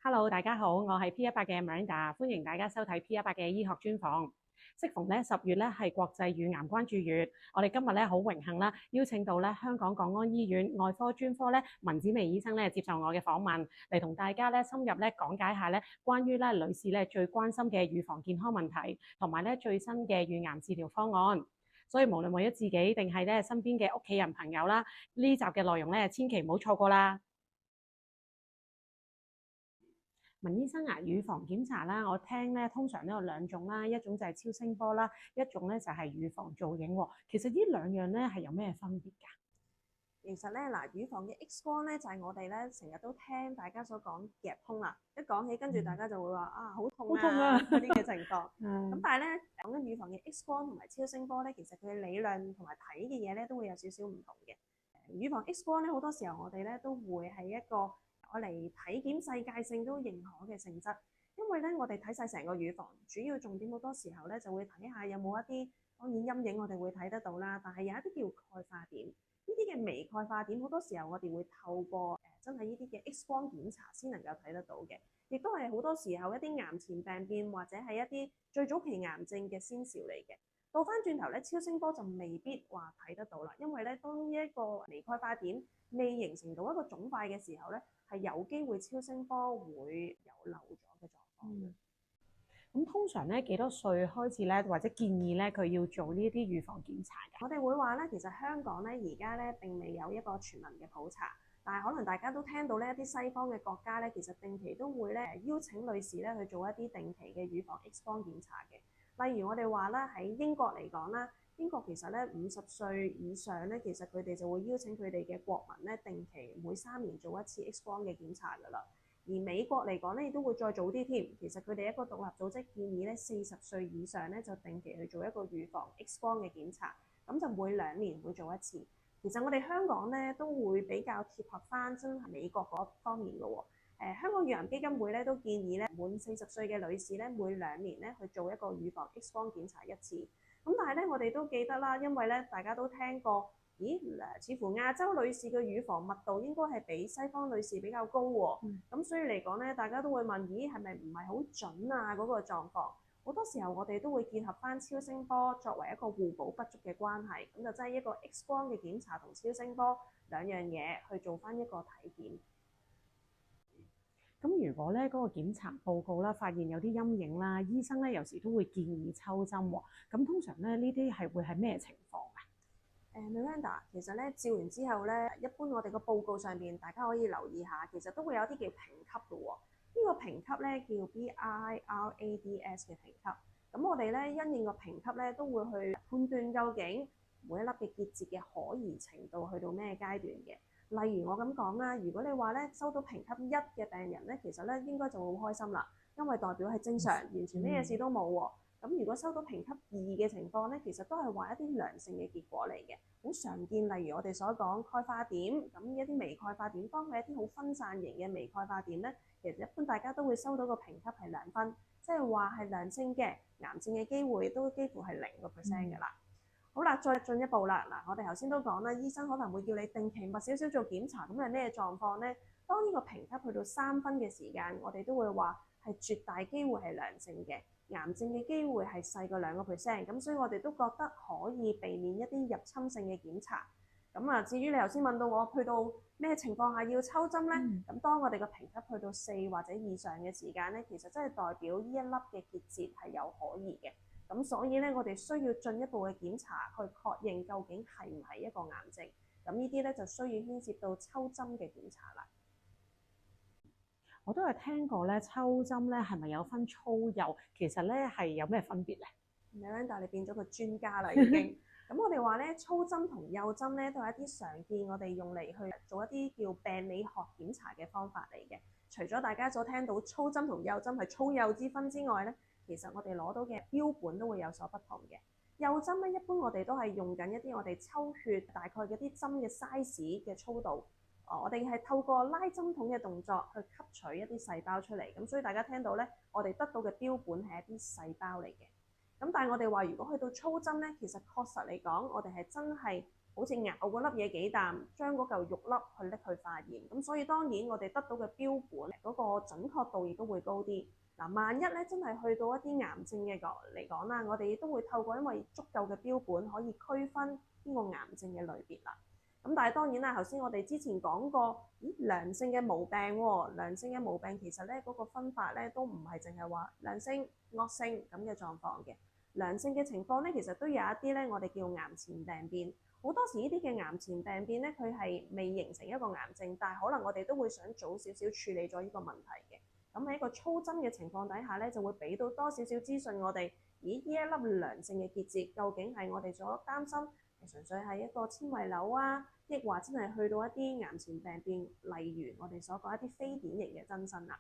Hello，大家好，我係 P18嘅 Miranda，歡迎大家收睇 P18嘅醫學專訪。適逢咧10月咧係國際乳癌關注月，我哋今日咧好榮幸啦，邀請到咧香港港安醫院外科專科咧文子薇醫生咧接受我嘅訪問，嚟同大家咧深入咧講解下咧關於咧女士咧最關心嘅預防健康問題，同埋咧最新嘅乳癌治療方案。所以無論為咗自己定係咧身邊嘅屋企人朋友啦，呢集嘅內容咧千祈唔好錯過啦。文醫生啊，乳房檢查啦，我聽咧通常都有兩種啦，一種就係超聲波啦，一種咧就係乳房造影喎。其實呢兩樣咧係有咩分別㗎？其實咧嗱，乳房嘅 X 光咧就係我哋咧成日都聽大家所講夾通啦，一講起跟住大家就會話啊好痛好痛啊！嗰啲嘅情況。咁嗯，但係咧講緊乳房嘅 X 光同埋超聲波咧，其實佢嘅理論同埋睇嘅嘢咧都會有少少唔同嘅。乳房 X 光咧好多時候我哋咧都會係一個我嚟體檢世界性都認可嘅性質，因為咧我哋睇晒成個乳房，主要重點好多時候咧就會睇下有冇一啲當然陰影我哋會睇得到啦，但係有一啲叫鈣化點。呢啲嘅微鈣化點好多時候我哋會透過真係呢啲嘅 X 光檢查先能夠睇得到嘅，亦都係好多時候一啲癌前病變或者係一啲最早期癌症嘅先兆嚟嘅。倒翻轉頭咧，超聲波就未必話睇得到啦，因為咧當一個微鈣化點未形成到一個腫塊嘅時候咧，係有機會超聲波會有漏咗嘅狀況。咁通常咧幾多歲開始咧，或者建議咧佢要做呢啲預防檢查㗎？我哋會話咧，其實香港咧而家咧並未有一個全民嘅普查，但係可能大家都聽到呢一啲西方嘅國家咧，其實定期都會咧邀請女士咧去做一啲定期嘅乳房 X 光檢查嘅。例如我哋話啦，喺英國嚟講啦，英國其實咧50歲以上咧，其實佢哋就會邀請佢哋嘅國民咧定期每3年做一次 X 光嘅檢查㗎啦。而美國嚟講咧，亦都會再早啲添。其實佢哋一個獨立組織建議咧，40歲以上咧就定期去做一個預防 X 光嘅檢查，咁就每2年會做一次。其實我哋香港咧都會比較貼合翻真係美國嗰方面嘅喎。香港乳癌基金會咧都建議咧，滿40歲嘅女士咧每2年咧去做一個預防 X 光檢查一次。咁但係咧，我哋都記得啦，因為咧大家都聽過。咦，似乎亞洲女士嘅乳房密度應該係比西方女士比較高喎。咁所以嚟講咧，大家都會問：咦，係咪唔係好準啊？嗰個狀況好多時候我哋都會結合翻超聲波作為一個互補不足嘅關係，咁就即係一個 X 光嘅檢查同超聲波兩樣嘢去做翻一個體檢。咁如果咧嗰個檢查報告啦，發現有啲陰影啦，醫生咧有時都會建議抽針喎。咁通常咧呢啲係會係咩情況啊？Miranda，其實咧照完之後咧，一般我哋個報告上邊大家可以留意下，其實都會有啲叫評級嘅喎。呢個評級咧叫 BIRADS 嘅評級。咁我哋咧因應個評級咧，都會去判斷究竟每一粒嘅結節嘅可疑程度去到咩階段嘅。例如我咁講啦，如果你話咧收到評級1嘅病人咧，其實咧應該就會好開心啦，因為代表係正常，完全咩嘢事都冇喎。咁如果收到評級2嘅情況咧，其實都係話一啲良性嘅結果嚟嘅，好常見。例如我哋所講鈣化點，咁一啲微鈣化點，當佢一啲好分散型嘅微鈣化點咧，其實一般大家都會收到個評級係2分，即係話係良性嘅，癌症嘅機會都幾乎係0% 㗎啦。好啦，再進一步啦，嗱，我哋頭先都講啦，醫生可能會叫你定期密少少做檢查，咁係咩狀況咧？當呢個評級去到3分嘅時間，我哋都會話係絕大機會係良性嘅。癌症嘅機會係細過2%，咁所以我哋都覺得可以避免一啲入侵性嘅檢查。咁啊，至於你頭先問到我去到咩情況下要抽針咧？咁當我哋個評級去到4或者以上嘅時間咧，其實真係代表呢一粒嘅結節係有可疑嘅。咁所以咧，我哋需要進一步嘅檢查去確認究竟係唔係一個癌症。咁呢啲咧就需要牽涉到抽針嘅檢查啦。我都係聽過咧，抽針咧係咪有分粗幼？其實咧係有咩分別咧？Miranda，你變咗個專家啦已經。咁我哋話咧，粗針同幼針咧都係一啲常見我哋用嚟去做一啲叫病理學檢查嘅方法嚟嘅。除咗大家所聽到粗針同幼針係粗幼之分之外咧，其實我哋攞到嘅標本都會有所不同嘅。幼針咧一般我哋都係用緊一啲我哋抽血大概嗰啲針嘅 size 嘅粗度。我哋係透過拉針筒嘅動作去吸取一啲細胞出嚟，咁所以大家聽到咧，我哋得到嘅標本係一啲細胞嚟嘅。咁但係我哋話，如果去到粗針咧，其實確實嚟講，我哋係真係好似咬嗰粒嘢幾啖，將嗰嚿肉粒去拎去化驗。咁所以當然我哋得到嘅標本嗰個準確度亦都會高啲。嗱，萬一咧真係去到一啲癌症嘅嚟講啦，我哋亦都會透過因為足夠嘅標本可以區分呢個癌症嘅類別啦。咁但係當然啦，頭先我哋之前講過，良性嘅毛病喎，良性嘅毛病其實咧嗰個分法咧都唔係淨係話良性、惡性咁嘅狀況嘅。良性嘅情況咧，其實都有一啲咧，我哋叫癌前病變。好多時呢啲嘅癌前病變咧，佢係未形成一個癌症，但係可能我哋都會想早少少處理咗呢個問題嘅。咁喺一個粗針嘅情況底下咧，就會俾到多少少資訊我哋，咦？呢一粒良性嘅結節究竟係我哋所擔心係純粹係一個纖維瘤啊，抑或真係去到一啲癌前病變，例如我哋所講一啲非典型嘅增生啦。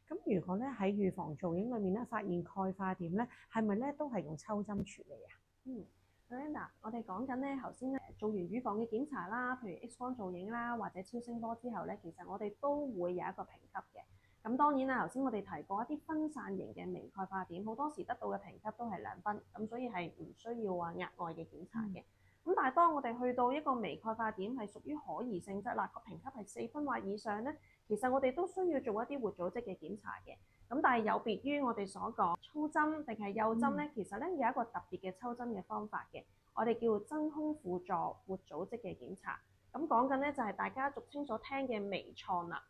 咁如果咧喺預防造影裏面咧發現鈣化點咧，係咪咧都係用抽針處理啊？Linda，我哋講緊咧頭先咧做完乳房嘅檢查啦，譬如 X 光造影啦，或者超聲波之後咧，其實我哋都會有一個評級嘅。咁當然啦，頭先我哋提過一啲分散型嘅微鈣化點，好多時得到嘅評級都係2分，咁所以係唔需要話額外嘅檢查嘅。咁但係當我哋去到一個微鈣化點係屬於可疑性質啦，個評級係4分或以上咧，其實我哋都需要做一啲活組織嘅檢查嘅。咁但係有別於我哋所講粗針定係幼針咧，其實咧有一個特別嘅抽針嘅方法嘅，我哋叫真空輔助活組織嘅檢查。咁講緊咧就係大家俗稱所聽嘅微創啦。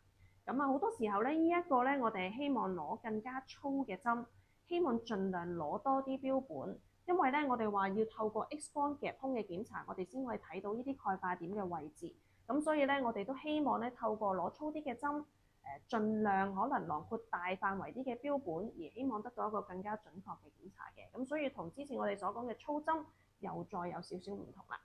咁啊好多時候咧呢一個咧我哋係希望攞更加粗嘅針，希望盡量攞多啲標本，因為咧我哋話要透過 X 光夾空嘅檢查，我哋先可以睇到呢啲鈣化點嘅位置。咁所以咧我哋都希望咧透過攞粗啲嘅針。盡量可能囊括大範圍啲嘅標本，而希望得到一個更加準確嘅檢查嘅。咁所以同之前我哋所講嘅粗針又再有少少唔同啦。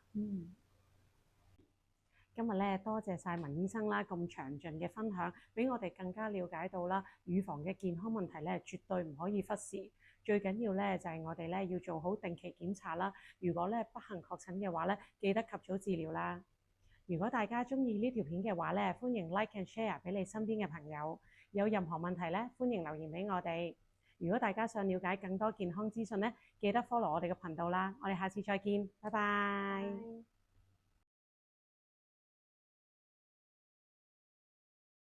今日咧多謝晒文醫生啦，咁詳盡嘅分享，俾我哋更加了解到啦，乳房嘅健康問題咧絕對唔可以忽視。最緊要咧就係我哋咧要做好定期檢查啦。如果咧不幸確診嘅話咧，記得及早治療啦。如果大家鍾意呢條片嘅話咧，歡迎 like and share 俾你身邊嘅朋友。有任何問題咧，歡迎留言俾我哋。如果大家想了解更多健康資訊咧，記得 follow 我哋嘅頻道啦。我哋下次再見，拜拜。